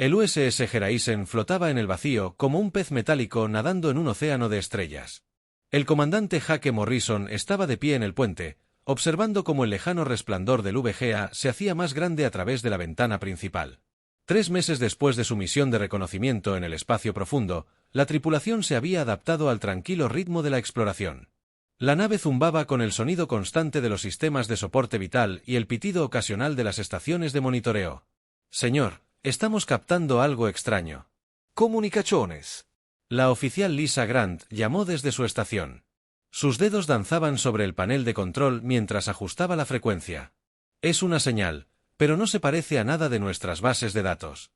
El USS Geraisen flotaba en el vacío como un pez metálico nadando en un océano de estrellas. El comandante Jake Morrison estaba de pie en el puente, observando cómo el lejano resplandor del VGA se hacía más grande a través de la ventana principal. 3 meses después de su misión de reconocimiento en el espacio profundo, la tripulación se había adaptado al tranquilo ritmo de la exploración. La nave zumbaba con el sonido constante de los sistemas de soporte vital y el pitido ocasional de las estaciones de monitoreo. Señor, estamos captando algo extraño. Comunicaciones. La oficial Lisa Grant llamó desde su estación. Sus dedos danzaban sobre el panel de control mientras ajustaba la frecuencia. Es una señal, pero no se parece a nada de nuestras bases de datos.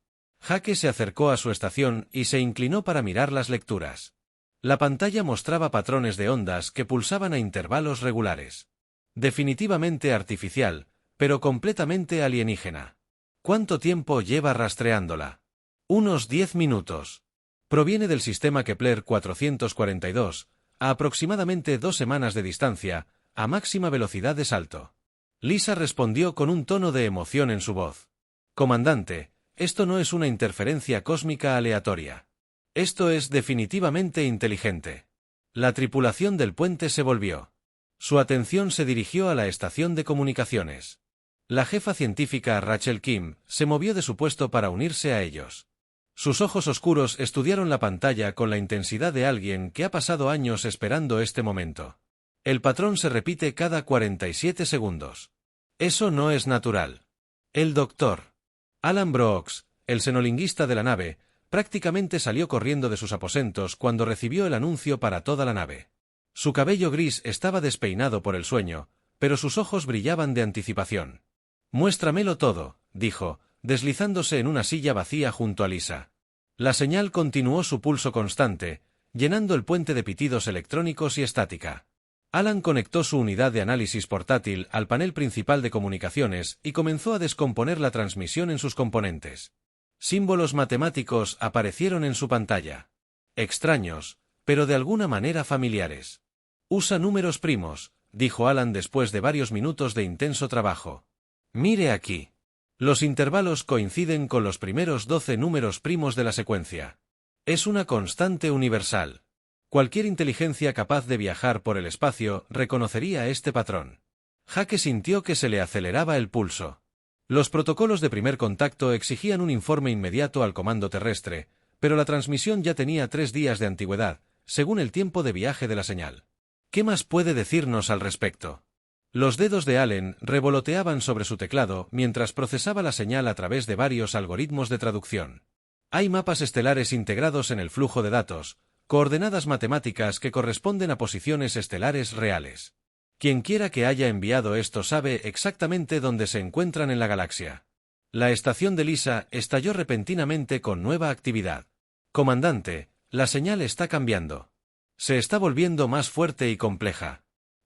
Jake se acercó a su estación y se inclinó para mirar las lecturas. La pantalla mostraba patrones de ondas que pulsaban a intervalos regulares. Definitivamente artificial, pero completamente alienígena. ¿Cuánto tiempo lleva rastreándola? Unos 10 minutos. Proviene del sistema Kepler 442, a aproximadamente 2 semanas de distancia, a máxima velocidad de salto. Lisa respondió con un tono de emoción en su voz. Comandante, esto no es una interferencia cósmica aleatoria. Esto es definitivamente inteligente. La tripulación del puente se volvió. Su atención se dirigió a la estación de comunicaciones. La jefa científica Rachel Kim se movió de su puesto para unirse a ellos. Sus ojos oscuros estudiaron la pantalla con la intensidad de alguien que ha pasado años esperando este momento. El patrón se repite cada 47 segundos. Eso no es natural. El doctor Alan Brooks, el xenolingüista de la nave, prácticamente salió corriendo de sus aposentos cuando recibió el anuncio para toda la nave. Su cabello gris estaba despeinado por el sueño, pero sus ojos brillaban de anticipación. «Muéstramelo todo», dijo, deslizándose en una silla vacía junto a Lisa. La señal continuó su pulso constante, llenando el puente de pitidos electrónicos y estática. Alan conectó su unidad de análisis portátil al panel principal de comunicaciones y comenzó a descomponer la transmisión en sus componentes. Símbolos matemáticos aparecieron en su pantalla. Extraños, pero de alguna manera familiares. «Usa números primos», dijo Alan después de varios minutos de intenso trabajo. «Mire aquí. Los intervalos coinciden con los primeros 12 números primos de la secuencia. Es una constante universal. Cualquier inteligencia capaz de viajar por el espacio reconocería este patrón». Jake sintió que se le aceleraba el pulso. Los protocolos de primer contacto exigían un informe inmediato al comando terrestre, pero la transmisión ya tenía 3 días de antigüedad, según el tiempo de viaje de la señal. ¿Qué más puede decirnos al respecto? Los dedos de Allen revoloteaban sobre su teclado mientras procesaba la señal a través de varios algoritmos de traducción. Hay mapas estelares integrados en el flujo de datos, coordenadas matemáticas que corresponden a posiciones estelares reales. Quienquiera que haya enviado esto sabe exactamente dónde se encuentran en la galaxia. La estación de Lisa estalló repentinamente con nueva actividad. «Comandante, la señal está cambiando. Se está volviendo más fuerte y compleja».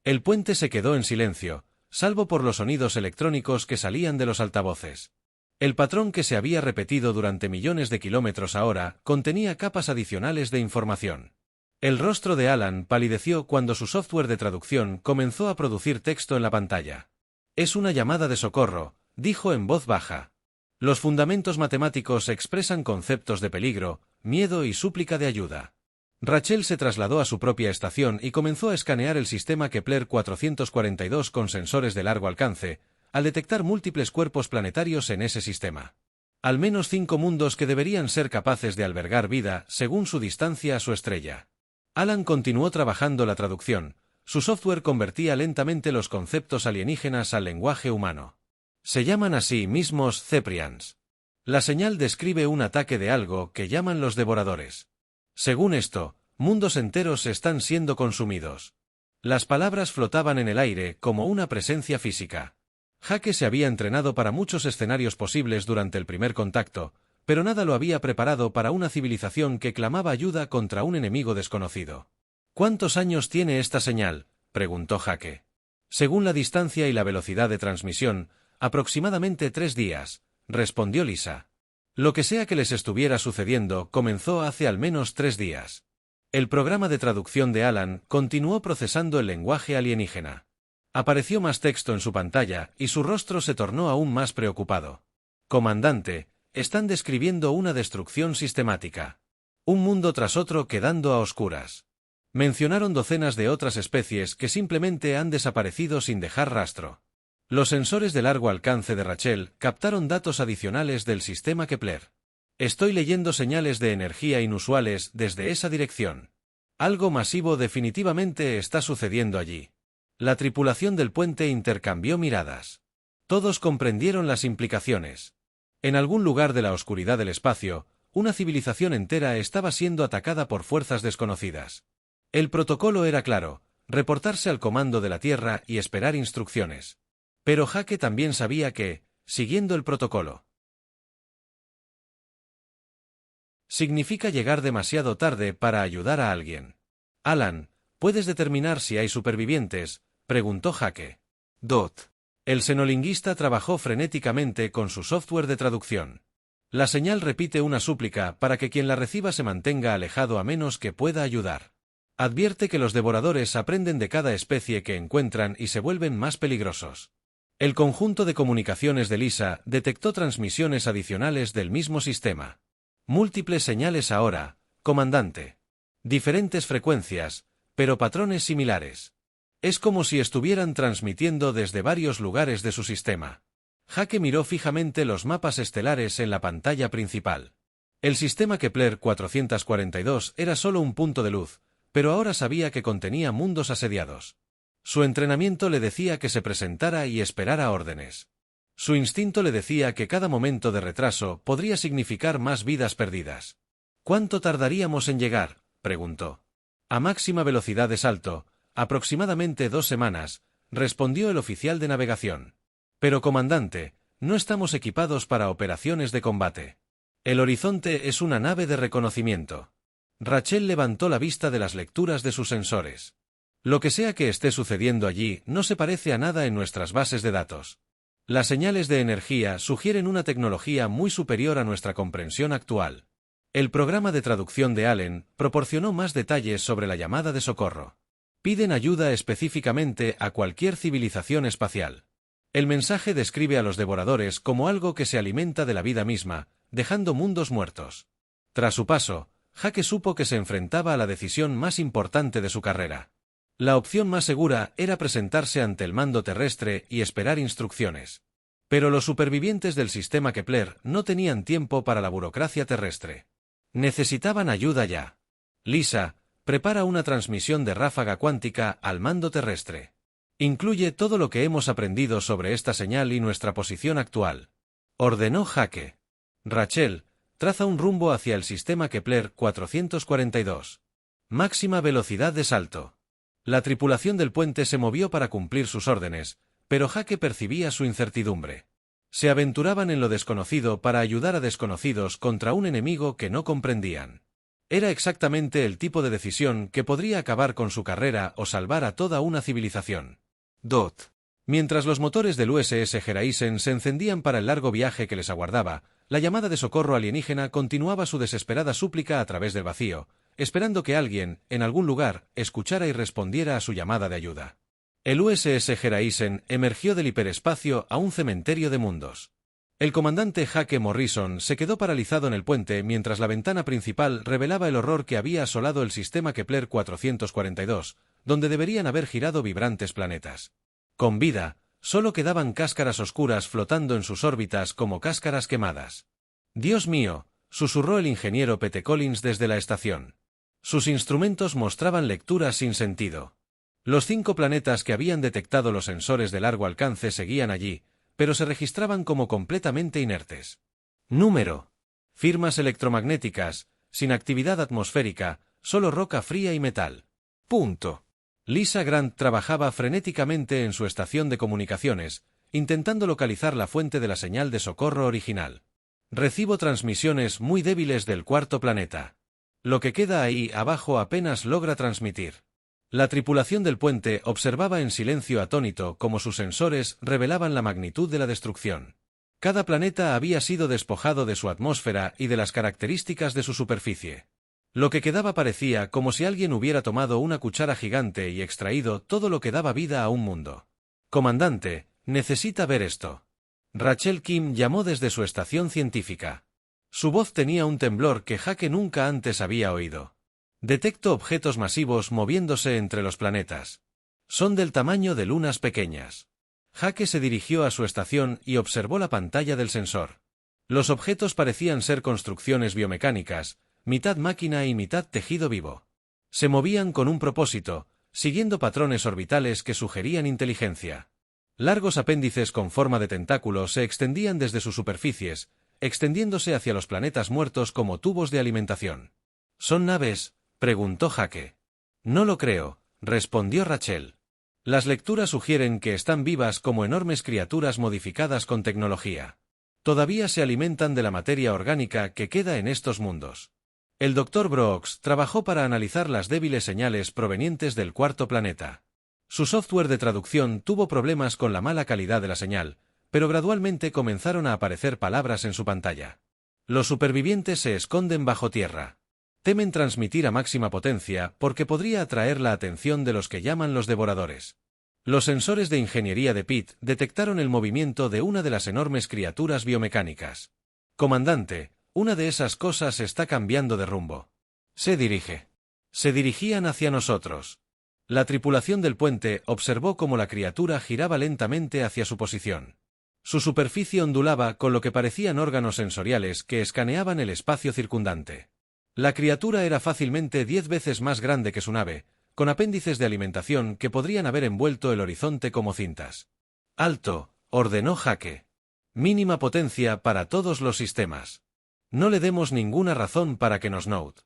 El puente se quedó en silencio, salvo por los sonidos electrónicos que salían de los altavoces. El patrón que se había repetido durante millones de kilómetros ahora contenía capas adicionales de información. El rostro de Alan palideció cuando su software de traducción comenzó a producir texto en la pantalla. «Es una llamada de socorro», dijo en voz baja. «Los fundamentos matemáticos expresan conceptos de peligro, miedo y súplica de ayuda». Rachel se trasladó a su propia estación y comenzó a escanear el sistema Kepler 442 con sensores de largo alcance, al detectar múltiples cuerpos planetarios en ese sistema. Al menos 5 mundos que deberían ser capaces de albergar vida según su distancia a su estrella. Alan continuó trabajando la traducción. Su software convertía lentamente los conceptos alienígenas al lenguaje humano. Se llaman a sí mismos Ceprians. La señal describe un ataque de algo que llaman los devoradores. Según esto, mundos enteros están siendo consumidos. Las palabras flotaban en el aire como una presencia física. Jake se había entrenado para muchos escenarios posibles durante el primer contacto, pero nada lo había preparado para una civilización que clamaba ayuda contra un enemigo desconocido. «¿Cuántos años tiene esta señal?», preguntó Jake. «Según la distancia y la velocidad de transmisión, aproximadamente 3 días», respondió Lisa. Lo que sea que les estuviera sucediendo comenzó hace al menos 3 días. El programa de traducción de Alan continuó procesando el lenguaje alienígena. Apareció más texto en su pantalla y su rostro se tornó aún más preocupado. «Comandante, están describiendo una destrucción sistemática. Un mundo tras otro quedando a oscuras. Mencionaron docenas de otras especies que simplemente han desaparecido sin dejar rastro. Los sensores de largo alcance de Rachel captaron datos adicionales del sistema Kepler. Estoy leyendo señales de energía inusuales desde esa dirección. Algo masivo definitivamente está sucediendo allí. La tripulación del puente intercambió miradas. Todos comprendieron las implicaciones. En algún lugar de la oscuridad del espacio, una civilización entera estaba siendo atacada por fuerzas desconocidas. El protocolo era claro: reportarse al comando de la Tierra y esperar instrucciones. Pero Jake también sabía que, siguiendo el protocolo, significa llegar demasiado tarde para ayudar a alguien. Alan, ¿puedes determinar si hay supervivientes?, preguntó Jake. Dot. El xenolingüista trabajó frenéticamente con su software de traducción. La señal repite una súplica para que quien la reciba se mantenga alejado a menos que pueda ayudar. Advierte que los devoradores aprenden de cada especie que encuentran y se vuelven más peligrosos. El conjunto de comunicaciones de Lisa detectó transmisiones adicionales del mismo sistema. Múltiples señales ahora, comandante. Diferentes frecuencias, pero patrones similares. Es como si estuvieran transmitiendo desde varios lugares de su sistema. Jake miró fijamente los mapas estelares en la pantalla principal. El sistema Kepler 442 era solo un punto de luz, pero ahora sabía que contenía mundos asediados. Su entrenamiento le decía que se presentara y esperara órdenes. Su instinto le decía que cada momento de retraso podría significar más vidas perdidas. ¿Cuánto tardaríamos en llegar?, preguntó. A máxima velocidad de salto, aproximadamente 2 semanas, respondió el oficial de navegación. Pero comandante, no estamos equipados para operaciones de combate. El horizonte es una nave de reconocimiento. Rachel levantó la vista de las lecturas de sus sensores. Lo que sea que esté sucediendo allí no se parece a nada en nuestras bases de datos. Las señales de energía sugieren una tecnología muy superior a nuestra comprensión actual. El programa de traducción de Allen proporcionó más detalles sobre la llamada de socorro. Piden ayuda específicamente a cualquier civilización espacial. El mensaje describe a los devoradores como algo que se alimenta de la vida misma, dejando mundos muertos. Tras su paso, Jake supo que se enfrentaba a la decisión más importante de su carrera. La opción más segura era presentarse ante el mando terrestre y esperar instrucciones. Pero los supervivientes del sistema Kepler no tenían tiempo para la burocracia terrestre. Necesitaban ayuda ya. Lisa, prepara una transmisión de ráfaga cuántica al mando terrestre. Incluye todo lo que hemos aprendido sobre esta señal y nuestra posición actual. Ordenó Jake. Rachel, traza un rumbo hacia el sistema Kepler 442. Máxima velocidad de salto. La tripulación del puente se movió para cumplir sus órdenes, pero Jake percibía su incertidumbre. Se aventuraban en lo desconocido para ayudar a desconocidos contra un enemigo que no comprendían. Era exactamente el tipo de decisión que podría acabar con su carrera o salvar a toda una civilización. Dot. Mientras los motores del USS Geraisen se encendían para el largo viaje que les aguardaba, la llamada de socorro alienígena continuaba su desesperada súplica a través del vacío, esperando que alguien, en algún lugar, escuchara y respondiera a su llamada de ayuda. El USS Geraisen emergió del hiperespacio a un cementerio de mundos. El comandante Jake Morrison se quedó paralizado en el puente mientras la ventana principal revelaba el horror que había asolado el sistema Kepler 442, donde deberían haber girado vibrantes planetas. Con vida, solo quedaban cáscaras oscuras flotando en sus órbitas como cáscaras quemadas. «Dios mío», susurró el ingeniero Pete Collins desde la estación. Sus instrumentos mostraban lecturas sin sentido. Los 5 planetas que habían detectado los sensores de largo alcance seguían allí, pero se registraban como completamente inertes. Número. Firmas electromagnéticas, sin actividad atmosférica, solo roca fría y metal. Punto. Lisa Grant trabajaba frenéticamente en su estación de comunicaciones, intentando localizar la fuente de la señal de socorro original. Recibo transmisiones muy débiles del 4º planeta. Lo que queda ahí abajo apenas logra transmitir. La tripulación del puente observaba en silencio atónito cómo sus sensores revelaban la magnitud de la destrucción. Cada planeta había sido despojado de su atmósfera y de las características de su superficie. Lo que quedaba parecía como si alguien hubiera tomado una cuchara gigante y extraído todo lo que daba vida a un mundo. «Comandante, necesita ver esto». Rachel Kim llamó desde su estación científica. Su voz tenía un temblor que Jake nunca antes había oído. Detecto objetos masivos moviéndose entre los planetas. Son del tamaño de lunas pequeñas. Jake se dirigió a su estación y observó la pantalla del sensor. Los objetos parecían ser construcciones biomecánicas, mitad máquina y mitad tejido vivo. Se movían con un propósito, siguiendo patrones orbitales que sugerían inteligencia. Largos apéndices con forma de tentáculo se extendían desde sus superficies, extendiéndose hacia los planetas muertos como tubos de alimentación. ¿Son naves?, preguntó Jake. No lo creo, respondió Rachel. Las lecturas sugieren que están vivas como enormes criaturas modificadas con tecnología. Todavía se alimentan de la materia orgánica que queda en estos mundos. El Dr. Brooks trabajó para analizar las débiles señales provenientes del cuarto planeta. Su software de traducción tuvo problemas con la mala calidad de la señal, pero gradualmente comenzaron a aparecer palabras en su pantalla. Los supervivientes se esconden bajo tierra. Temen transmitir a máxima potencia porque podría atraer la atención de los que llaman los devoradores. Los sensores de ingeniería de Pitt detectaron el movimiento de una de las enormes criaturas biomecánicas. Comandante, una de esas cosas está cambiando de rumbo. Se dirigían hacia nosotros. La tripulación del puente observó cómo la criatura giraba lentamente hacia su posición. Su superficie ondulaba con lo que parecían órganos sensoriales que escaneaban el espacio circundante. La criatura era fácilmente 10 veces más grande que su nave, con apéndices de alimentación que podrían haber envuelto el horizonte como cintas. «Alto», ordenó Jake. «Mínima potencia para todos los sistemas. No le demos ninguna razón para que nos note».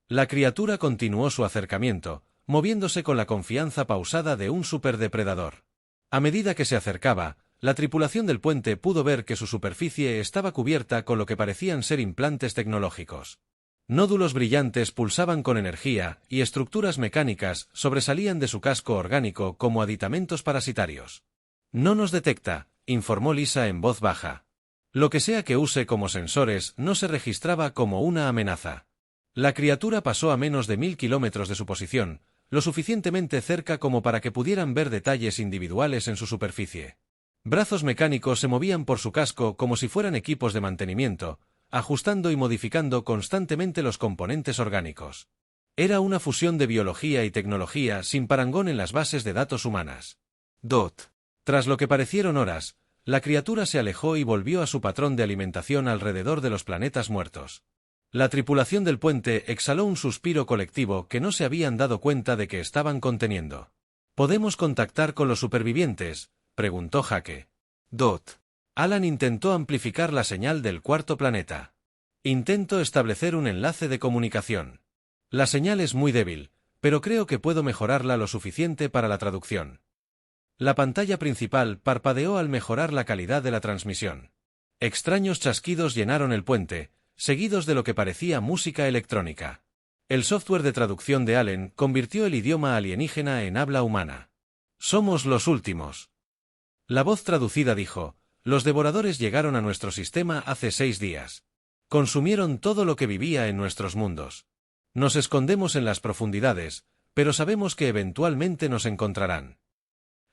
La criatura continuó su acercamiento, moviéndose con la confianza pausada de un superdepredador. A medida que se acercaba, la tripulación del puente pudo ver que su superficie estaba cubierta con lo que parecían ser implantes tecnológicos. Nódulos brillantes pulsaban con energía y estructuras mecánicas sobresalían de su casco orgánico como aditamentos parasitarios. «No nos detecta», informó Lisa en voz baja. Lo que sea que use como sensores no se registraba como una amenaza. La criatura pasó a menos de 1000 kilómetros de su posición, lo suficientemente cerca como para que pudieran ver detalles individuales en su superficie. Brazos mecánicos se movían por su casco como si fueran equipos de mantenimiento, ajustando y modificando constantemente los componentes orgánicos. Era una fusión de biología y tecnología sin parangón en las bases de datos humanas. Tras lo que parecieron horas, la criatura se alejó y volvió a su patrón de alimentación alrededor de los planetas muertos. La tripulación del puente exhaló un suspiro colectivo que no se habían dado cuenta de que estaban conteniendo. ¿Podemos contactar con los supervivientes?, preguntó Jake. Alan intentó amplificar la señal del cuarto planeta. Intento establecer un enlace de comunicación. La señal es muy débil, pero creo que puedo mejorarla lo suficiente para la traducción. La pantalla principal parpadeó al mejorar la calidad de la transmisión. Extraños chasquidos llenaron el puente, seguidos de lo que parecía música electrónica. El software de traducción de Allen convirtió el idioma alienígena en habla humana. «Somos los últimos». La voz traducida dijo: «Los devoradores llegaron a nuestro sistema hace 6 días. Consumieron todo lo que vivía en nuestros mundos. Nos escondemos en las profundidades, pero sabemos que eventualmente nos encontrarán».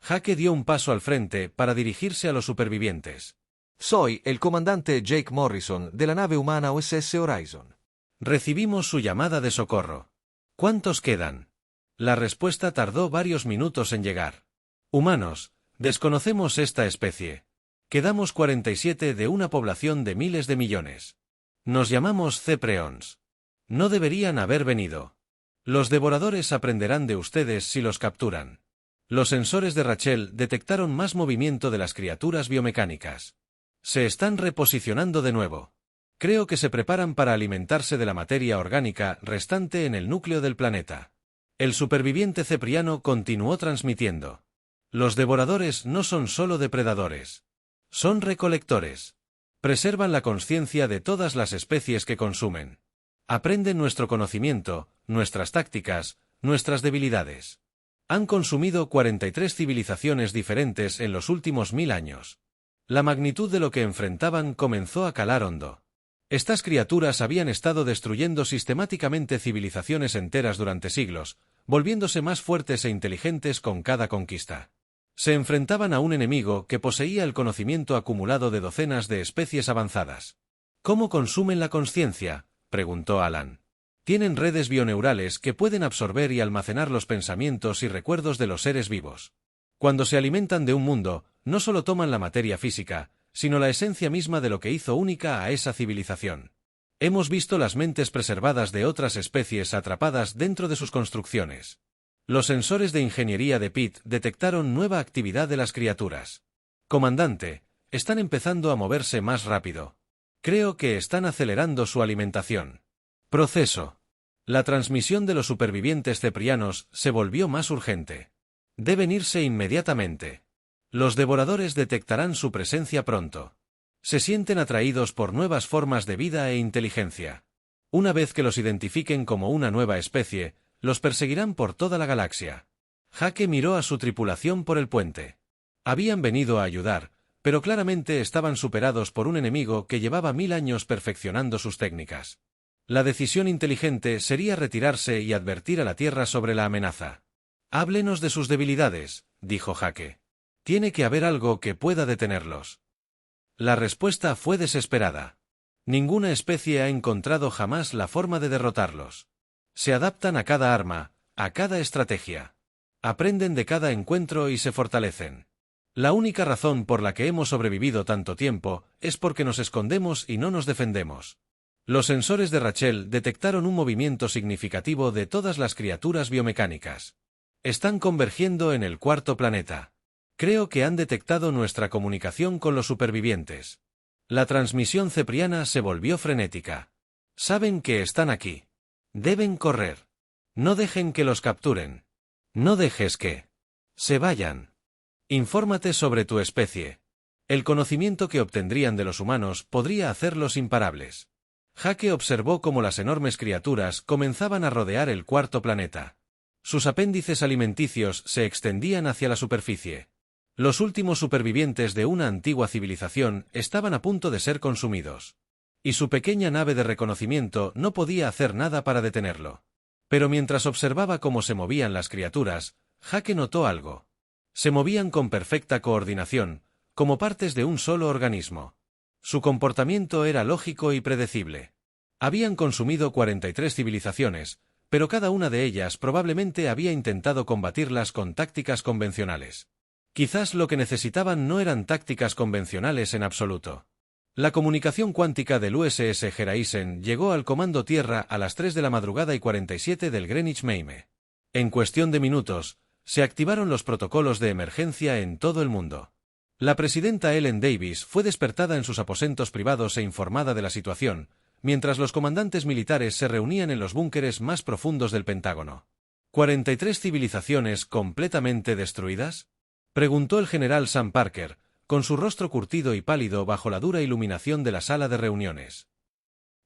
Jake dio un paso al frente para dirigirse a los supervivientes. Soy el comandante Jake Morrison de la nave humana USS Horizon. Recibimos su llamada de socorro. ¿Cuántos quedan? La respuesta tardó varios minutos en llegar. Humanos, desconocemos esta especie. Quedamos 47 de una población de miles de millones. Nos llamamos Cepreons. No deberían haber venido. Los devoradores aprenderán de ustedes si los capturan. Los sensores de Rachel detectaron más movimiento de las criaturas biomecánicas. Se están reposicionando de nuevo. Creo que se preparan para alimentarse de la materia orgánica restante en el núcleo del planeta. El superviviente cepriano continuó transmitiendo. Los devoradores no son solo depredadores. Son recolectores. Preservan la consciencia de todas las especies que consumen. Aprenden nuestro conocimiento, nuestras tácticas, nuestras debilidades. Han consumido 43 civilizaciones diferentes en los últimos 1000 años. La magnitud de lo que enfrentaban comenzó a calar hondo. Estas criaturas habían estado destruyendo sistemáticamente civilizaciones enteras durante siglos, volviéndose más fuertes e inteligentes con cada conquista. Se enfrentaban a un enemigo que poseía el conocimiento acumulado de docenas de especies avanzadas. ¿Cómo consumen la consciencia?, preguntó Alan. Tienen redes bioneurales que pueden absorber y almacenar los pensamientos y recuerdos de los seres vivos. Cuando se alimentan de un mundo, no solo toman la materia física, sino la esencia misma de lo que hizo única a esa civilización. Hemos visto las mentes preservadas de otras especies atrapadas dentro de sus construcciones. Los sensores de ingeniería de Pitt detectaron nueva actividad de las criaturas. Comandante, están empezando a moverse más rápido. Creo que están acelerando su alimentación. Proceso. La transmisión de los supervivientes ceprianos se volvió más urgente. Deben irse inmediatamente. Los devoradores detectarán su presencia pronto. Se sienten atraídos por nuevas formas de vida e inteligencia. Una vez que los identifiquen como una nueva especie, los perseguirán por toda la galaxia. Jake miró a su tripulación por el puente. Habían venido a ayudar, pero claramente estaban superados por un enemigo que llevaba 1000 años perfeccionando sus técnicas. La decisión inteligente sería retirarse y advertir a la Tierra sobre la amenaza. Háblenos de sus debilidades, dijo Jake. Tiene que haber algo que pueda detenerlos. La respuesta fue desesperada. Ninguna especie ha encontrado jamás la forma de derrotarlos. Se adaptan a cada arma, a cada estrategia. Aprenden de cada encuentro y se fortalecen. La única razón por la que hemos sobrevivido tanto tiempo es porque nos escondemos y no nos defendemos. Los sensores de Rachel detectaron un movimiento significativo de todas las criaturas biomecánicas. Están convergiendo en el cuarto planeta. Creo que han detectado nuestra comunicación con los supervivientes. La transmisión cepriana se volvió frenética. Saben que están aquí. Deben correr. No dejen que los capturen. No dejes que se vayan. Infórmate sobre tu especie. El conocimiento que obtendrían de los humanos podría hacerlos imparables. Jake observó cómo las enormes criaturas comenzaban a rodear el cuarto planeta. Sus apéndices alimenticios se extendían hacia la superficie. Los últimos supervivientes de una antigua civilización estaban a punto de ser consumidos. Y su pequeña nave de reconocimiento no podía hacer nada para detenerlo. Pero mientras observaba cómo se movían las criaturas, Jake notó algo. Se movían con perfecta coordinación, como partes de un solo organismo. Su comportamiento era lógico y predecible. Habían consumido 43 civilizaciones, pero cada una de ellas probablemente había intentado combatirlas con tácticas convencionales. Quizás lo que necesitaban no eran tácticas convencionales en absoluto. La comunicación cuántica del USS Geraisen llegó al comando tierra a las 3 de la madrugada y 47 del Greenwich Mean. En cuestión de minutos, se activaron los protocolos de emergencia en todo el mundo. La presidenta Ellen Davis fue despertada en sus aposentos privados e informada de la situación, mientras los comandantes militares se reunían en los búnkeres más profundos del Pentágono. ¿43 civilizaciones completamente destruidas?, preguntó el general Sam Parker, con su rostro curtido y pálido bajo la dura iluminación de la sala de reuniones.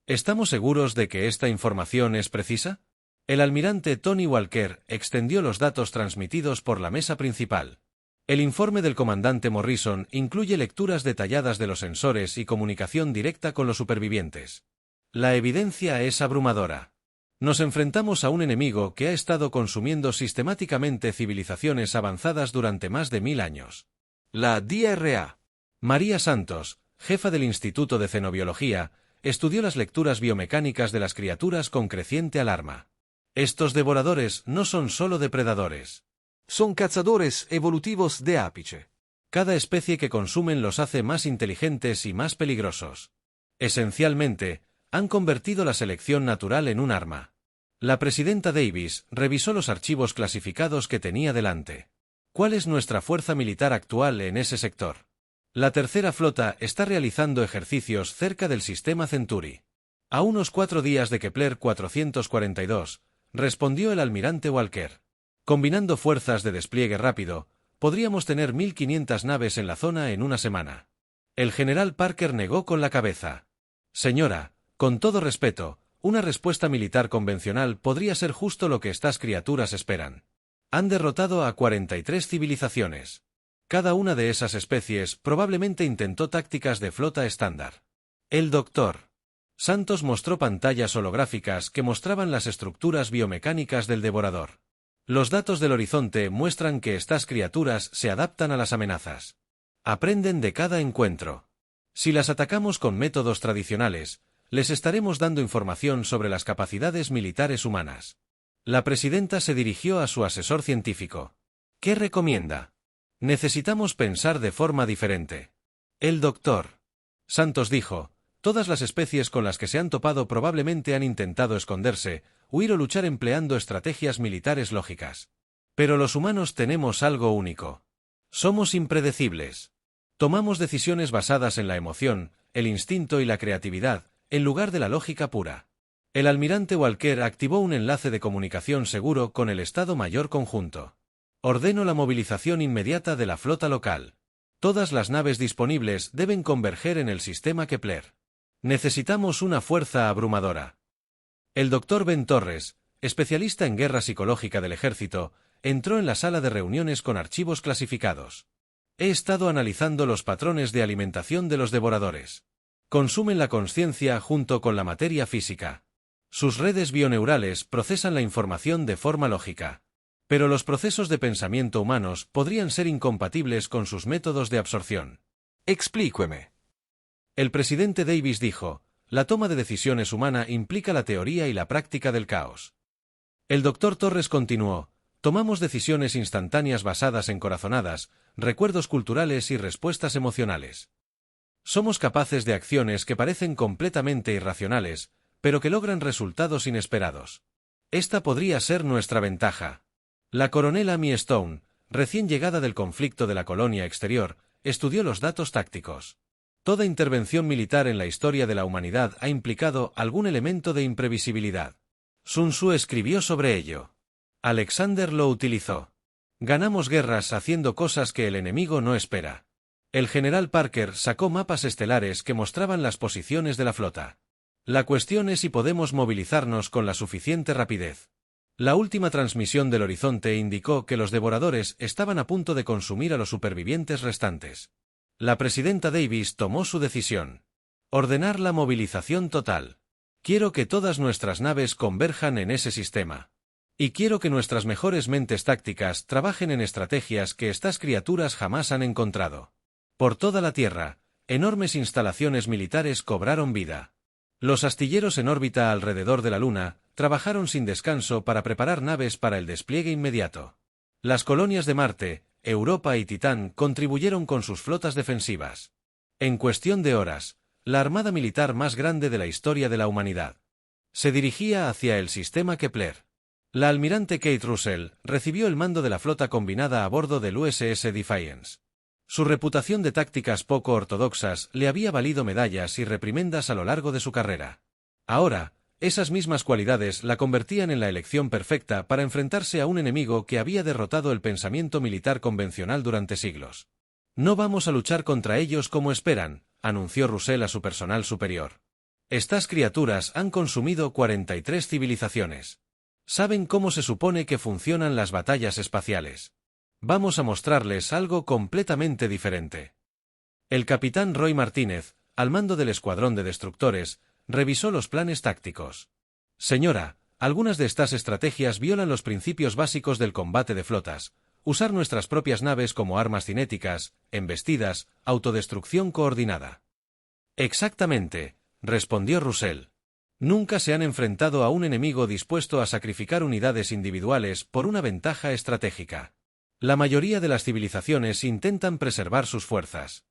¿Estamos seguros de que esta información es precisa? El almirante Tony Walker extendió los datos transmitidos por la mesa principal. El informe del comandante Morrison incluye lecturas detalladas de los sensores y comunicación directa con los supervivientes. La evidencia es abrumadora. Nos enfrentamos a un enemigo que ha estado consumiendo sistemáticamente civilizaciones avanzadas durante más de 1000 años. La DRA. María Santos, jefa del Instituto de Cenobiología, estudió las lecturas biomecánicas de las criaturas con creciente alarma. Estos devoradores no son solo depredadores. Son cazadores evolutivos de ápice. Cada especie que consumen los hace más inteligentes y más peligrosos. Esencialmente, han convertido la selección natural en un arma. La presidenta Davis revisó los archivos clasificados que tenía delante. ¿Cuál es nuestra fuerza militar actual en ese sector? La tercera flota está realizando ejercicios cerca del sistema Centuri. A unos 4 días de Kepler 442, respondió el almirante Walker. Combinando fuerzas de despliegue rápido, podríamos tener 1500 naves en la zona en una semana. El general Parker negó con la cabeza. Señora, con todo respeto, una respuesta militar convencional podría ser justo lo que estas criaturas esperan. Han derrotado a 43 civilizaciones. Cada una de esas especies probablemente intentó tácticas de flota estándar. El Dr. Santos mostró pantallas holográficas que mostraban las estructuras biomecánicas del devorador. Los datos del horizonte muestran que estas criaturas se adaptan a las amenazas. Aprenden de cada encuentro. Si las atacamos con métodos tradicionales, les estaremos dando información sobre las capacidades militares humanas. La presidenta se dirigió a su asesor científico. ¿Qué recomienda? Necesitamos pensar de forma diferente. El doctor Santos dijo, todas las especies con las que se han topado probablemente han intentado esconderse, huir o luchar empleando estrategias militares lógicas. Pero los humanos tenemos algo único. Somos impredecibles. Tomamos decisiones basadas en la emoción, el instinto y la creatividad, en lugar de la lógica pura. El almirante Walker activó un enlace de comunicación seguro con el Estado Mayor Conjunto. Ordeno la movilización inmediata de la flota local. Todas las naves disponibles deben converger en el sistema Kepler. Necesitamos una fuerza abrumadora. El Dr. Ben Torres, especialista en guerra psicológica del ejército, entró en la sala de reuniones con archivos clasificados. He estado analizando los patrones de alimentación de los devoradores. Consumen la consciencia junto con la materia física. Sus redes bioneurales procesan la información de forma lógica. Pero los procesos de pensamiento humanos podrían ser incompatibles con sus métodos de absorción. Explíqueme. El presidente Davis dijo, la toma de decisiones humana implica la teoría y la práctica del caos. El doctor Torres continuó, tomamos decisiones instantáneas basadas en corazonadas, recuerdos culturales y respuestas emocionales. Somos capaces de acciones que parecen completamente irracionales, pero que logran resultados inesperados. Esta podría ser nuestra ventaja. La coronel Amy Stone, recién llegada del conflicto de la colonia exterior, estudió los datos tácticos. Toda intervención militar en la historia de la humanidad ha implicado algún elemento de imprevisibilidad. Sun Tzu escribió sobre ello. Alexander lo utilizó. Ganamos guerras haciendo cosas que el enemigo no espera. El general Parker sacó mapas estelares que mostraban las posiciones de la flota. La cuestión es si podemos movilizarnos con la suficiente rapidez. La última transmisión del horizonte indicó que los devoradores estaban a punto de consumir a los supervivientes restantes. La presidenta Davis tomó su decisión. Ordenar la movilización total. Quiero que todas nuestras naves converjan en ese sistema. Y quiero que nuestras mejores mentes tácticas trabajen en estrategias que estas criaturas jamás han encontrado. Por toda la Tierra, enormes instalaciones militares cobraron vida. Los astilleros en órbita alrededor de la Luna trabajaron sin descanso para preparar naves para el despliegue inmediato. Las colonias de Marte, Europa y Titán contribuyeron con sus flotas defensivas. En cuestión de horas, la armada militar más grande de la historia de la humanidad se dirigía hacia el sistema Kepler. La almirante Kate Russell recibió el mando de la flota combinada a bordo del USS Defiance. Su reputación de tácticas poco ortodoxas le había valido medallas y reprimendas a lo largo de su carrera. Ahora, esas mismas cualidades la convertían en la elección perfecta para enfrentarse a un enemigo que había derrotado el pensamiento militar convencional durante siglos. No vamos a luchar contra ellos como esperan, anunció Russell a su personal superior. Estas criaturas han consumido 43 civilizaciones. Saben cómo se supone que funcionan las batallas espaciales. Vamos a mostrarles algo completamente diferente. El capitán Roy Martínez, al mando del escuadrón de destructores, revisó los planes tácticos. Señora, algunas de estas estrategias violan los principios básicos del combate de flotas. Usar nuestras propias naves como armas cinéticas, embestidas, autodestrucción coordinada. Exactamente, respondió Russell. Nunca se han enfrentado a un enemigo dispuesto a sacrificar unidades individuales por una ventaja estratégica. La mayoría de las civilizaciones intentan preservar sus fuerzas.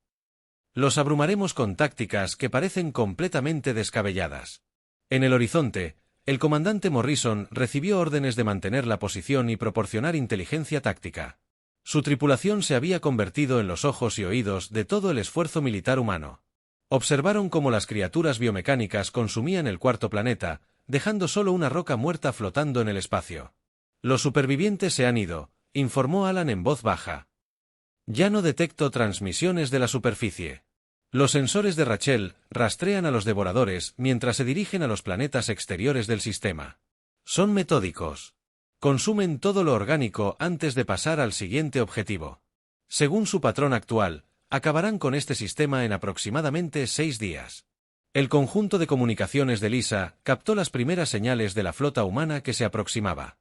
Los abrumaremos con tácticas que parecen completamente descabelladas. En el horizonte, el comandante Morrison recibió órdenes de mantener la posición y proporcionar inteligencia táctica. Su tripulación se había convertido en los ojos y oídos de todo el esfuerzo militar humano. Observaron cómo las criaturas biomecánicas consumían el cuarto planeta, dejando solo una roca muerta flotando en el espacio. Los supervivientes se han ido, informó Alan en voz baja. Ya no detecto transmisiones de la superficie. Los sensores de Rachel rastrean a los devoradores mientras se dirigen a los planetas exteriores del sistema. Son metódicos. Consumen todo lo orgánico antes de pasar al siguiente objetivo. Según su patrón actual, acabarán con este sistema en aproximadamente 6 días. El conjunto de comunicaciones de LISA captó las primeras señales de la flota humana que se aproximaba.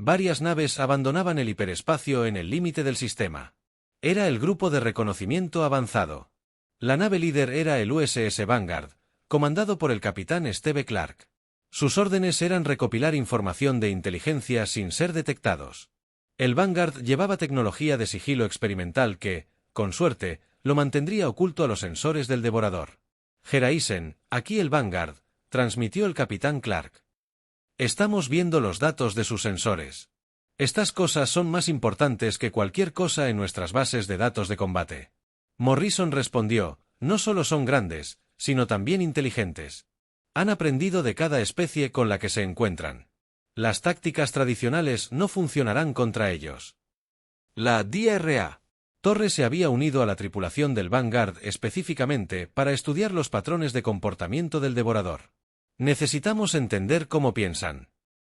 Varias naves abandonaban el hiperespacio en el límite del sistema. Era el grupo de reconocimiento avanzado. La nave líder era el USS Vanguard, comandado por el capitán Steve Clark. Sus órdenes eran recopilar información de inteligencia sin ser detectados. El Vanguard llevaba tecnología de sigilo experimental que, con suerte, lo mantendría oculto a los sensores del devorador. Geraisen, aquí el Vanguard, transmitió el capitán Clark. Estamos viendo los datos de sus sensores. Estas cosas son más importantes que cualquier cosa en nuestras bases de datos de combate. Morrison respondió, no solo son grandes, sino también inteligentes. Han aprendido de cada especie con la que se encuentran. Las tácticas tradicionales no funcionarán contra ellos. La DRA. Torres se había unido a la tripulación del Vanguard específicamente para estudiar los patrones de comportamiento del devorador. Necesitamos entender cómo piensan.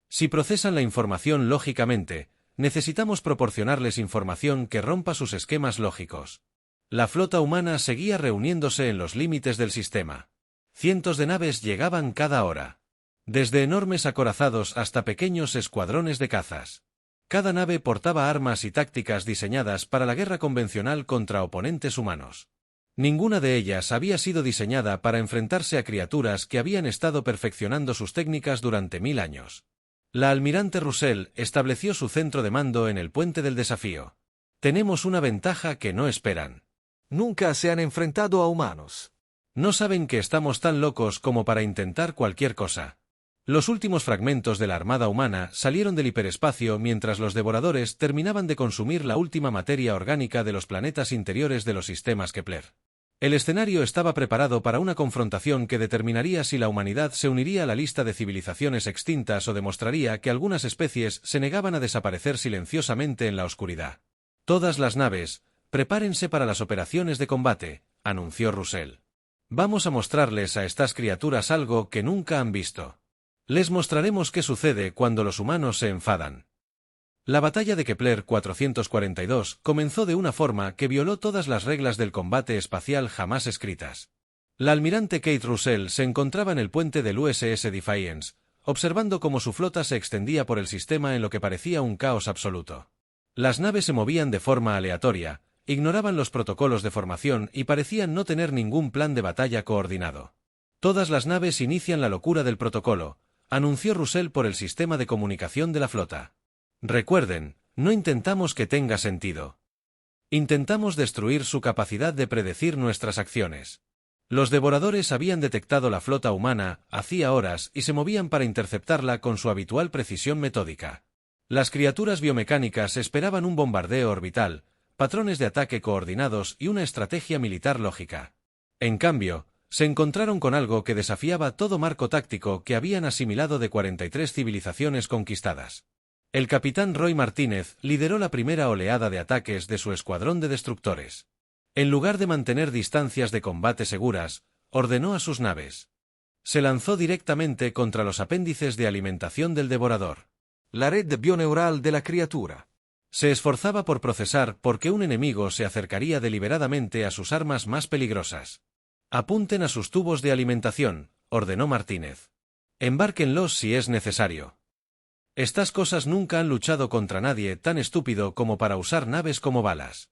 Si procesan la información lógicamente, necesitamos proporcionarles información que rompa sus esquemas lógicos. La flota humana seguía reuniéndose en los límites del sistema. Cientos de naves llegaban cada hora. Desde enormes acorazados hasta pequeños escuadrones de cazas. Cada nave portaba armas y tácticas diseñadas para la guerra convencional contra oponentes humanos. Ninguna de ellas había sido diseñada para enfrentarse a criaturas que habían estado perfeccionando sus técnicas durante 1000 años. La almirante Russell estableció su centro de mando en el puente del desafío. Tenemos una ventaja que no esperan. Nunca se han enfrentado a humanos. No saben que estamos tan locos como para intentar cualquier cosa. Los últimos fragmentos de la armada humana salieron del hiperespacio mientras los devoradores terminaban de consumir la última materia orgánica de los planetas interiores de los sistemas Kepler. El escenario estaba preparado para una confrontación que determinaría si la humanidad se uniría a la lista de civilizaciones extintas o demostraría que algunas especies se negaban a desaparecer silenciosamente en la oscuridad. Todas las naves, prepárense para las operaciones de combate, anunció Russell. Vamos a mostrarles a estas criaturas algo que nunca han visto. Les mostraremos qué sucede cuando los humanos se enfadan. La batalla de Kepler 442 comenzó de una forma que violó todas las reglas del combate espacial jamás escritas. La almirante Kate Russell se encontraba en el puente del USS Defiance, observando cómo su flota se extendía por el sistema en lo que parecía un caos absoluto. Las naves se movían de forma aleatoria, ignoraban los protocolos de formación y parecían no tener ningún plan de batalla coordinado. Todas las naves inician la locura del protocolo, anunció Russell por el sistema de comunicación de la flota. Recuerden, no intentamos que tenga sentido. Intentamos destruir su capacidad de predecir nuestras acciones. Los devoradores habían detectado la flota humana hacía horas y se movían para interceptarla con su habitual precisión metódica. Las criaturas biomecánicas esperaban un bombardeo orbital, patrones de ataque coordinados y una estrategia militar lógica. En cambio, se encontraron con algo que desafiaba todo marco táctico que habían asimilado de 43 civilizaciones conquistadas. El capitán Roy Martínez lideró la primera oleada de ataques de su escuadrón de destructores. En lugar de mantener distancias de combate seguras, ordenó a sus naves. Se lanzó directamente contra los apéndices de alimentación del devorador. La red bioneural de la criatura. Se esforzaba por procesar por qué un enemigo se acercaría deliberadamente a sus armas más peligrosas. Apunten a sus tubos de alimentación, ordenó Martínez. Embárquenlos si es necesario. Estas cosas nunca han luchado contra nadie tan estúpido como para usar naves como balas.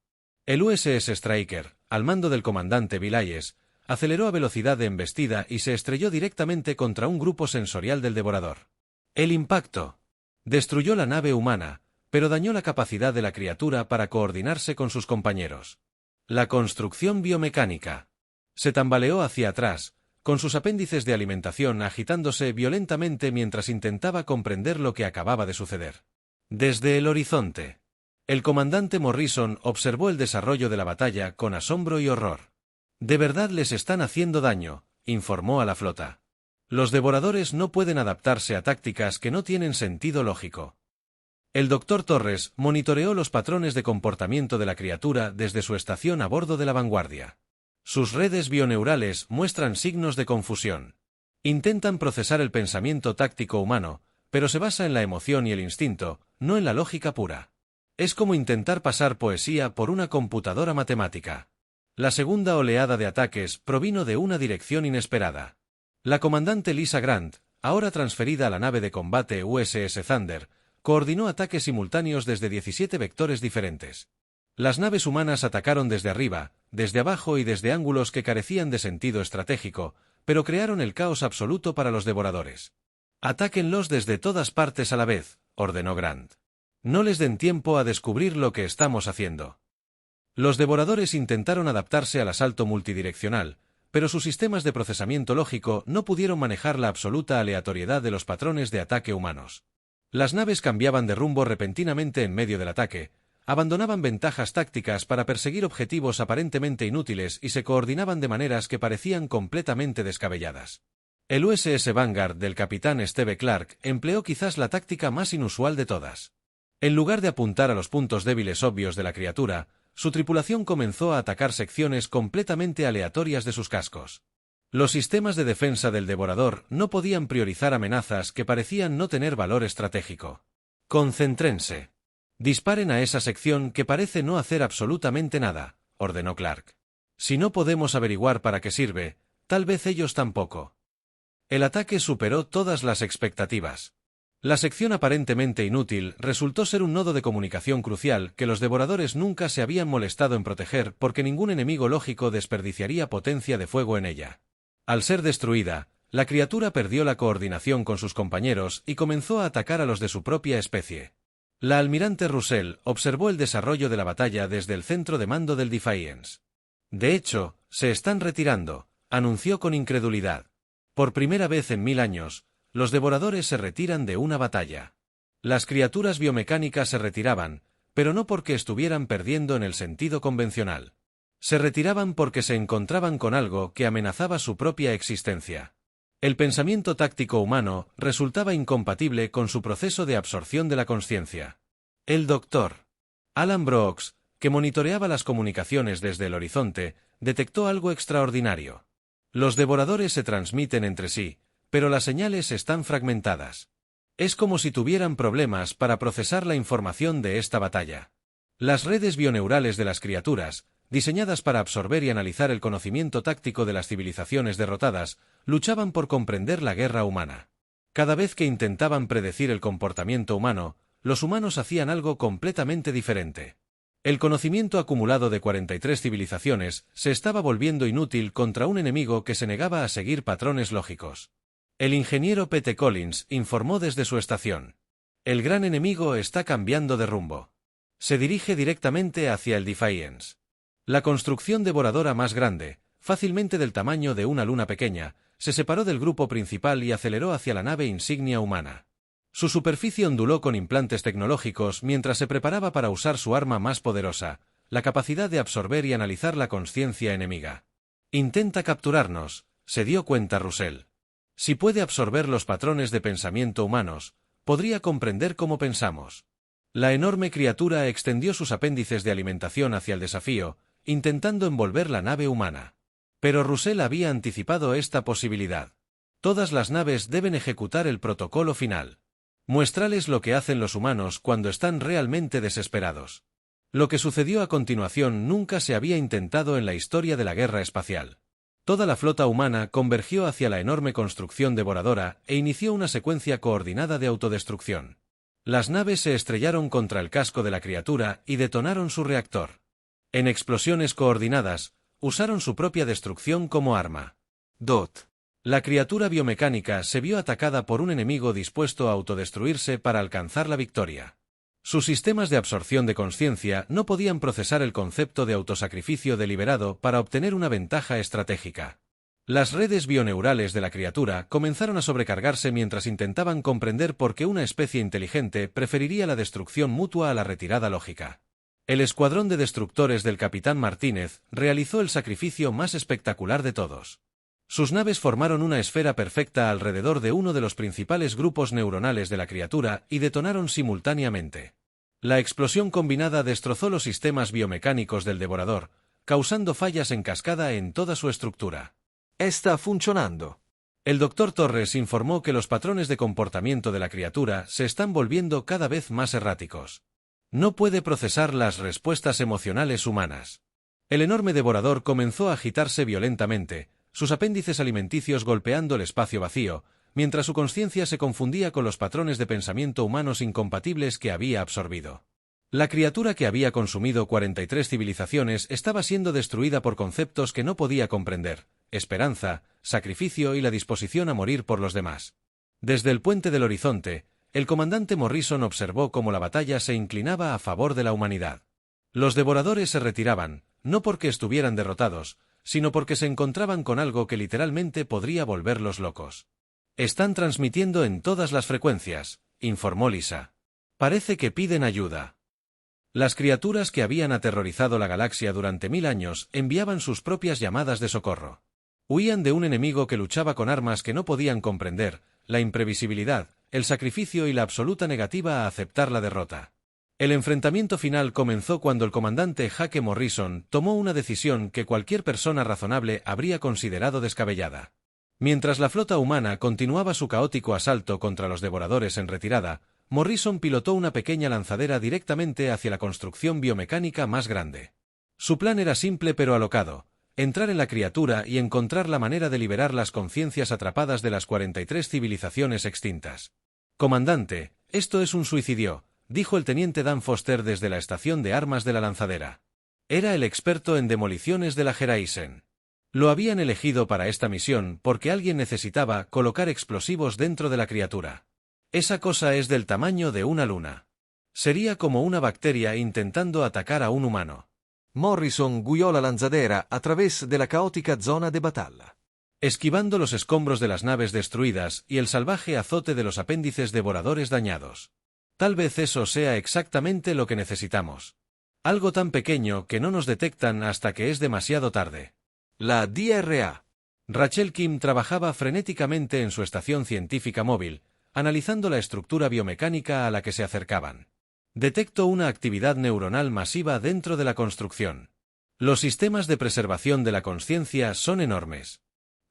El USS Striker, al mando del comandante Vilayes, aceleró a velocidad de embestida y se estrelló directamente contra un grupo sensorial del devorador. El impacto destruyó la nave humana, pero dañó la capacidad de la criatura para coordinarse con sus compañeros. La construcción biomecánica se tambaleó hacia atrás, con sus apéndices de alimentación agitándose violentamente mientras intentaba comprender lo que acababa de suceder. Desde el horizonte, el comandante Morrison observó el desarrollo de la batalla con asombro y horror. De verdad les están haciendo daño, informó a la flota. Los devoradores no pueden adaptarse a tácticas que no tienen sentido lógico. El Dr. Torres monitoreó los patrones de comportamiento de la criatura desde su estación a bordo de la Vanguardia. Sus redes bioneurales muestran signos de confusión. Intentan procesar el pensamiento táctico humano, pero se basa en la emoción y el instinto, no en la lógica pura. Es como intentar pasar poesía por una computadora matemática. La segunda oleada de ataques provino de una dirección inesperada. La comandante Lisa Grant, ahora transferida a la nave de combate USS Thunder, coordinó ataques simultáneos desde 17 vectores diferentes. Las naves humanas atacaron desde arriba, desde abajo y desde ángulos que carecían de sentido estratégico, pero crearon el caos absoluto para los devoradores. «Atáquenlos desde todas partes a la vez», ordenó Grant. «No les den tiempo a descubrir lo que estamos haciendo». Los devoradores intentaron adaptarse al asalto multidireccional, pero sus sistemas de procesamiento lógico no pudieron manejar la absoluta aleatoriedad de los patrones de ataque humanos. Las naves cambiaban de rumbo repentinamente en medio del ataque, abandonaban ventajas tácticas para perseguir objetivos aparentemente inútiles y se coordinaban de maneras que parecían completamente descabelladas. El USS Vanguard del capitán Steve Clark empleó quizás la táctica más inusual de todas. En lugar de apuntar a los puntos débiles obvios de la criatura, su tripulación comenzó a atacar secciones completamente aleatorias de sus cascos. Los sistemas de defensa del devorador no podían priorizar amenazas que parecían no tener valor estratégico. «Concéntrense. Disparen a esa sección que parece no hacer absolutamente nada», ordenó Clark. «Si no podemos averiguar para qué sirve, tal vez ellos tampoco». El ataque superó todas las expectativas. La sección aparentemente inútil resultó ser un nodo de comunicación crucial que los devoradores nunca se habían molestado en proteger porque ningún enemigo lógico desperdiciaría potencia de fuego en ella. Al ser destruida, la criatura perdió la coordinación con sus compañeros y comenzó a atacar a los de su propia especie. La almirante Russell observó el desarrollo de la batalla desde el centro de mando del Defiance. «De hecho, se están retirando», anunció con incredulidad. «Por primera vez en 1000 años, los devoradores se retiran de una batalla». Las criaturas biomecánicas se retiraban, pero no porque estuvieran perdiendo en el sentido convencional. Se retiraban porque se encontraban con algo que amenazaba su propia existencia. El pensamiento táctico humano resultaba incompatible con su proceso de absorción de la consciencia. El doctor Alan Brooks, que monitoreaba las comunicaciones desde el horizonte, detectó algo extraordinario. Los devoradores se transmiten entre sí, pero las señales están fragmentadas. Es como si tuvieran problemas para procesar la información de esta batalla. Las redes bioneurales de las criaturas, diseñadas para absorber y analizar el conocimiento táctico de las civilizaciones derrotadas, luchaban por comprender la guerra humana. Cada vez que intentaban predecir el comportamiento humano, los humanos hacían algo completamente diferente. El conocimiento acumulado de 43 civilizaciones se estaba volviendo inútil contra un enemigo que se negaba a seguir patrones lógicos. El ingeniero P.T. Collins informó desde su estación. «El gran enemigo está cambiando de rumbo. Se dirige directamente hacia el Defiance». La construcción devoradora más grande, fácilmente del tamaño de una luna pequeña, se separó del grupo principal y aceleró hacia la nave insignia humana. Su superficie onduló con implantes tecnológicos mientras se preparaba para usar su arma más poderosa, la capacidad de absorber y analizar la consciencia enemiga. «Intenta capturarnos», se dio cuenta Russell. «Si puede absorber los patrones de pensamiento humanos, podría comprender cómo pensamos». La enorme criatura extendió sus apéndices de alimentación hacia el desafío, intentando envolver la nave humana. Pero Russell había anticipado esta posibilidad. Todas las naves deben ejecutar el protocolo final. Muéstrales lo que hacen los humanos cuando están realmente desesperados. Lo que sucedió a continuación nunca se había intentado en la historia de la guerra espacial. Toda la flota humana convergió hacia la enorme construcción devoradora e inició una secuencia coordinada de autodestrucción. Las naves se estrellaron contra el casco de la criatura y detonaron su reactor. En explosiones coordinadas, usaron su propia destrucción como arma. La criatura biomecánica se vio atacada por un enemigo dispuesto a autodestruirse para alcanzar la victoria. Sus sistemas de absorción de consciencia no podían procesar el concepto de autosacrificio deliberado para obtener una ventaja estratégica. Las redes bioneurales de la criatura comenzaron a sobrecargarse mientras intentaban comprender por qué una especie inteligente preferiría la destrucción mutua a la retirada lógica. El escuadrón de destructores del capitán Martínez realizó el sacrificio más espectacular de todos. Sus naves formaron una esfera perfecta alrededor de uno de los principales grupos neuronales de la criatura y detonaron simultáneamente. La explosión combinada destrozó los sistemas biomecánicos del devorador, causando fallas en cascada en toda su estructura. «Está funcionando». El Dr. Torres informó que los patrones de comportamiento de la criatura se están volviendo cada vez más erráticos. No puede procesar las respuestas emocionales humanas. El enorme devorador comenzó a agitarse violentamente, sus apéndices alimenticios golpeando el espacio vacío, mientras su conciencia se confundía con los patrones de pensamiento humanos incompatibles que había absorbido. La criatura que había consumido 43 civilizaciones estaba siendo destruida por conceptos que no podía comprender: esperanza, sacrificio y la disposición a morir por los demás. Desde el puente del horizonte, el comandante Morrison observó cómo la batalla se inclinaba a favor de la humanidad. Los devoradores se retiraban, no porque estuvieran derrotados, sino porque se encontraban con algo que literalmente podría volverlos locos. «Están transmitiendo en todas las frecuencias», informó Lisa. «Parece que piden ayuda». Las criaturas que habían aterrorizado la galaxia durante 1000 años enviaban sus propias llamadas de socorro. Huían de un enemigo que luchaba con armas que no podían comprender, la imprevisibilidad, el sacrificio y la absoluta negativa a aceptar la derrota. El enfrentamiento final comenzó cuando el comandante Jake Morrison tomó una decisión que cualquier persona razonable habría considerado descabellada. Mientras la flota humana continuaba su caótico asalto contra los devoradores en retirada, Morrison pilotó una pequeña lanzadera directamente hacia la construcción biomecánica más grande. Su plan era simple pero alocado: entrar en la criatura y encontrar la manera de liberar las conciencias atrapadas de las 43 civilizaciones extintas. «Comandante, esto es un suicidio», dijo el teniente Dan Foster desde la estación de armas de la lanzadera. Era el experto en demoliciones de la Geraisen. Lo habían elegido para esta misión porque alguien necesitaba colocar explosivos dentro de la criatura. Esa cosa es del tamaño de una luna. Sería como una bacteria intentando atacar a un humano. Morrison guiò la lanzadera a través de la caótica zona de batalla, esquivando los escombros de las naves destruidas y el salvaje azote de los apéndices devoradores dañados. Tal vez eso sea exactamente lo que necesitamos. Algo tan pequeño que no nos detectan hasta que es demasiado tarde. La DRA. Rachel Kim trabajaba frenéticamente en su estación científica móvil, analizando la estructura biomecánica a la que se acercaban. Detectó una actividad neuronal masiva dentro de la construcción. Los sistemas de preservación de la consciencia son enormes.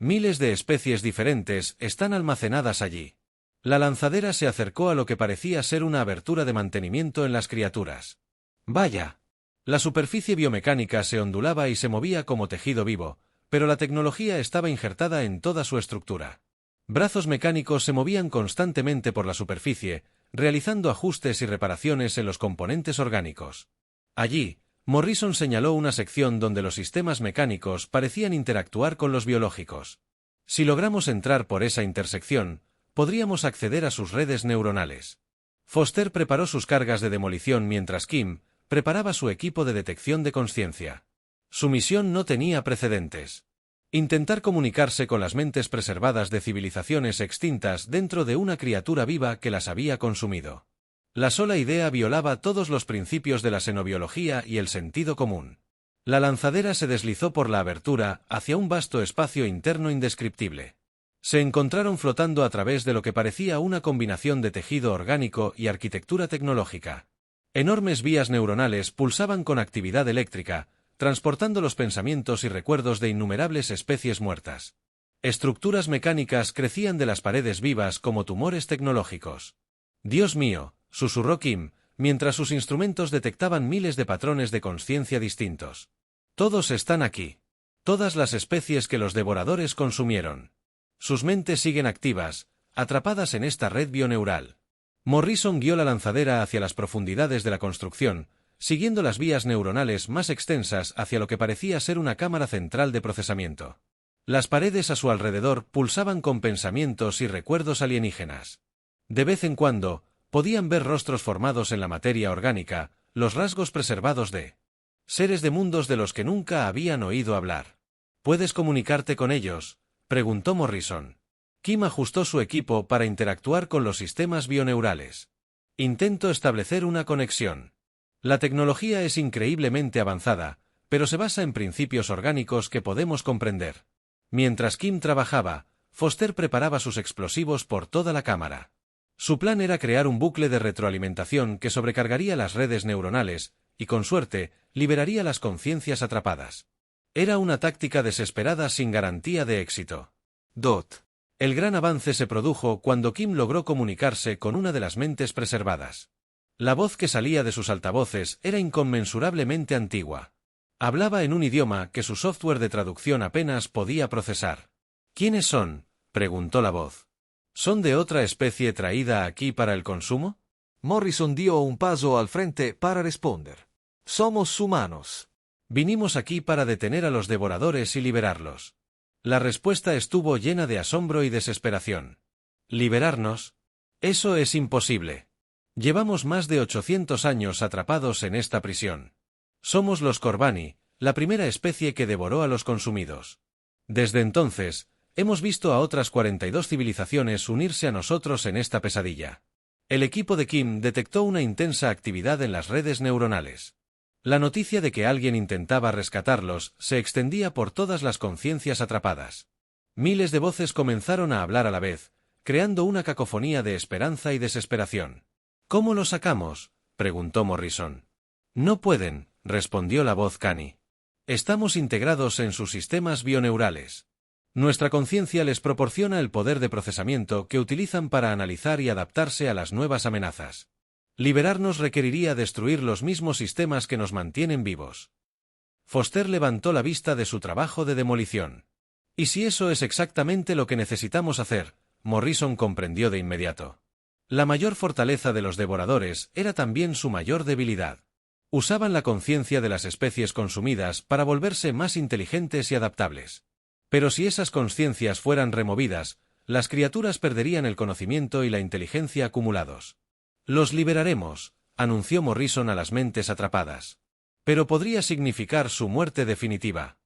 Miles de especies diferentes están almacenadas allí. La lanzadera se acercó a lo que parecía ser una abertura de mantenimiento en las criaturas. ¡Vaya! La superficie biomecánica se ondulaba y se movía como tejido vivo, pero la tecnología estaba injertada en toda su estructura. Brazos mecánicos se movían constantemente por la superficie, realizando ajustes y reparaciones en los componentes orgánicos. Allí, Morrison señaló una sección donde los sistemas mecánicos parecían interactuar con los biológicos. Si logramos entrar por esa intersección, podríamos acceder a sus redes neuronales. Foster preparó sus cargas de demolición mientras Kim preparaba su equipo de detección de conciencia. Su misión no tenía precedentes. Intentar comunicarse con las mentes preservadas de civilizaciones extintas dentro de una criatura viva que las había consumido. La sola idea violaba todos los principios de la xenobiología y el sentido común. La lanzadera se deslizó por la abertura hacia un vasto espacio interno indescriptible. Se encontraron flotando a través de lo que parecía una combinación de tejido orgánico y arquitectura tecnológica. Enormes vías neuronales pulsaban con actividad eléctrica, transportando los pensamientos y recuerdos de innumerables especies muertas. Estructuras mecánicas crecían de las paredes vivas como tumores tecnológicos. «Dios mío», susurró Kim, mientras sus instrumentos detectaban miles de patrones de conciencia distintos. «Todos están aquí. Todas las especies que los devoradores consumieron. Sus mentes siguen activas, atrapadas en esta red bioneural». Morrison guió la lanzadera hacia las profundidades de la construcción, siguiendo las vías neuronales más extensas hacia lo que parecía ser una cámara central de procesamiento. Las paredes a su alrededor pulsaban con pensamientos y recuerdos alienígenas. De vez en cuando, podían ver rostros formados en la materia orgánica, los rasgos preservados de seres de mundos de los que nunca habían oído hablar. «¿Puedes comunicarte con ellos?», preguntó Morrison. Kim ajustó su equipo para interactuar con los sistemas bioneurales. «Intento establecer una conexión. La tecnología es increíblemente avanzada, pero se basa en principios orgánicos que podemos comprender». Mientras Kim trabajaba, Foster preparaba sus explosivos por toda la cámara. Su plan era crear un bucle de retroalimentación que sobrecargaría las redes neuronales y, con suerte, liberaría las conciencias atrapadas. Era una táctica desesperada sin garantía de éxito. El gran avance se produjo cuando Kim logró comunicarse con una de las mentes preservadas. La voz que salía de sus altavoces era inconmensurablemente antigua. Hablaba en un idioma que su software de traducción apenas podía procesar. «¿Quiénes son?», preguntó la voz. ¿Son de otra especie traída aquí para el consumo? Morrison dio un paso al frente para responder. Somos humanos. Vinimos aquí para detener a los devoradores y liberarlos. La respuesta estuvo llena de asombro y desesperación. ¿Liberarnos? Eso es imposible. Llevamos más de 800 años atrapados en esta prisión. Somos los Corbani, la primera especie que devoró a los consumidos. Desde entonces, hemos visto a otras 42 civilizaciones unirse a nosotros en esta pesadilla. El equipo de Kim detectó una intensa actividad en las redes neuronales. La noticia de que alguien intentaba rescatarlos se extendía por todas las conciencias atrapadas. Miles de voces comenzaron a hablar a la vez, creando una cacofonía de esperanza y desesperación. ¿Cómo lo sacamos?, preguntó Morrison. No pueden, respondió la voz Cani. Estamos integrados en sus sistemas bioneurales. Nuestra conciencia les proporciona el poder de procesamiento que utilizan para analizar y adaptarse a las nuevas amenazas. Liberarnos requeriría destruir los mismos sistemas que nos mantienen vivos. Foster levantó la vista de su trabajo de demolición. ¿Y si eso es exactamente lo que necesitamos hacer?, Morrison comprendió de inmediato. La mayor fortaleza de los devoradores era también su mayor debilidad. Usaban la conciencia de las especies consumidas para volverse más inteligentes y adaptables. Pero si esas conciencias fueran removidas, las criaturas perderían el conocimiento y la inteligencia acumulados. Los liberaremos, anunció Morrison a las mentes atrapadas. Pero podría significar su muerte definitiva.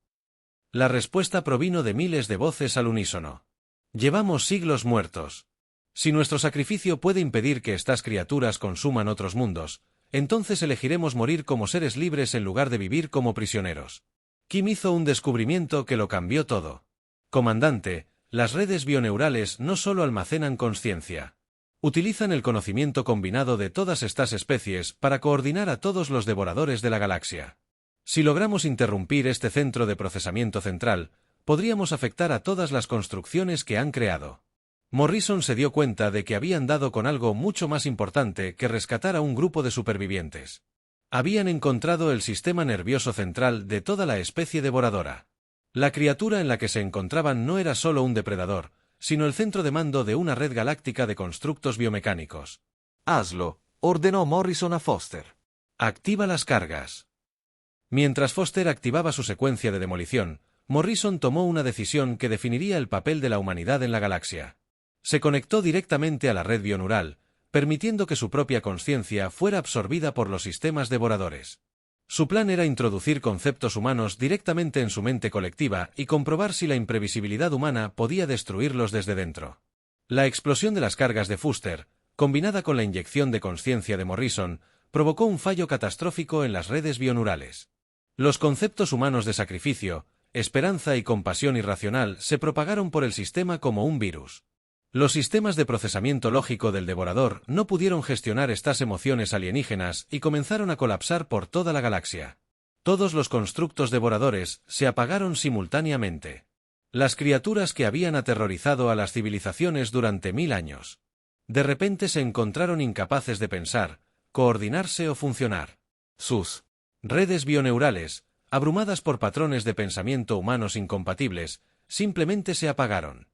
La respuesta provino de miles de voces al unísono. Llevamos siglos muertos. Si nuestro sacrificio puede impedir que estas criaturas consuman otros mundos, entonces elegiremos morir como seres libres en lugar de vivir como prisioneros. Kim hizo un descubrimiento que lo cambió todo. Comandante, las redes bioneurales no solo almacenan conciencia. Utilizan el conocimiento combinado de todas estas especies para coordinar a todos los devoradores de la galaxia. Si logramos interrumpir este centro de procesamiento central, podríamos afectar a todas las construcciones que han creado. Morrison se dio cuenta de que habían dado con algo mucho más importante que rescatar a un grupo de supervivientes. Habían encontrado el sistema nervioso central de toda la especie devoradora. La criatura en la que se encontraban no era solo un depredador, sino el centro de mando de una red galáctica de constructos biomecánicos. Hazlo, ordenó Morrison a Foster. Activa las cargas. Mientras Foster activaba su secuencia de demolición, Morrison tomó una decisión que definiría el papel de la humanidad en la galaxia. Se conectó directamente a la red bioneural, permitiendo que su propia conciencia fuera absorbida por los sistemas devoradores. Su plan era introducir conceptos humanos directamente en su mente colectiva y comprobar si la imprevisibilidad humana podía destruirlos desde dentro. La explosión de las cargas de Foster, combinada con la inyección de conciencia de Morrison, provocó un fallo catastrófico en las redes bioneurales. Los conceptos humanos de sacrificio, esperanza y compasión irracional se propagaron por el sistema como un virus. Los sistemas de procesamiento lógico del devorador no pudieron gestionar estas emociones alienígenas y comenzaron a colapsar por toda la galaxia. Todos los constructos devoradores se apagaron simultáneamente. Las criaturas que habían aterrorizado a las civilizaciones durante 1000 años. De repente se encontraron incapaces de pensar, coordinarse o funcionar. Sus redes bioneurales, abrumadas por patrones de pensamiento humanos incompatibles, simplemente se apagaron.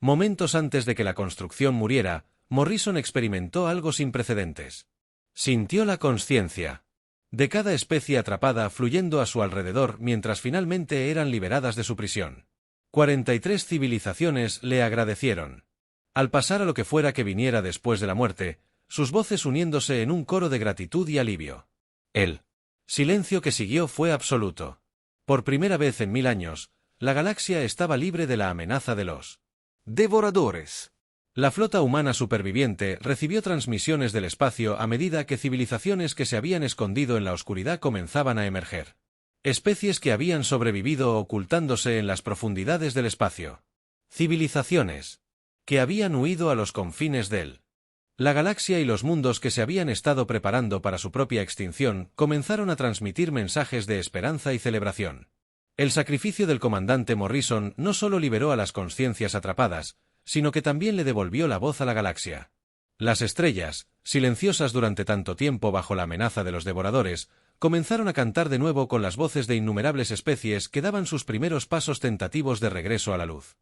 Momentos antes de que la construcción muriera, Morrison experimentó algo sin precedentes. Sintió la consciencia de cada especie atrapada fluyendo a su alrededor mientras finalmente eran liberadas de su prisión. 43 civilizaciones le agradecieron. Al pasar a lo que fuera que viniera después de la muerte, sus voces uniéndose en un coro de gratitud y alivio. El silencio que siguió fue absoluto. Por primera vez en 1000 años, la galaxia estaba libre de la amenaza de los devoradores. La flota humana superviviente recibió transmisiones del espacio a medida que civilizaciones que se habían escondido en la oscuridad comenzaban a emerger. Especies que habían sobrevivido ocultándose en las profundidades del espacio. Civilizaciones que habían huido a los confines de la galaxia y los mundos que se habían estado preparando para su propia extinción comenzaron a transmitir mensajes de esperanza y celebración. El sacrificio del comandante Morrison no solo liberó a las conciencias atrapadas, sino que también le devolvió la voz a la galaxia. Las estrellas, silenciosas durante tanto tiempo bajo la amenaza de los devoradores, comenzaron a cantar de nuevo con las voces de innumerables especies que daban sus primeros pasos tentativos de regreso a la luz.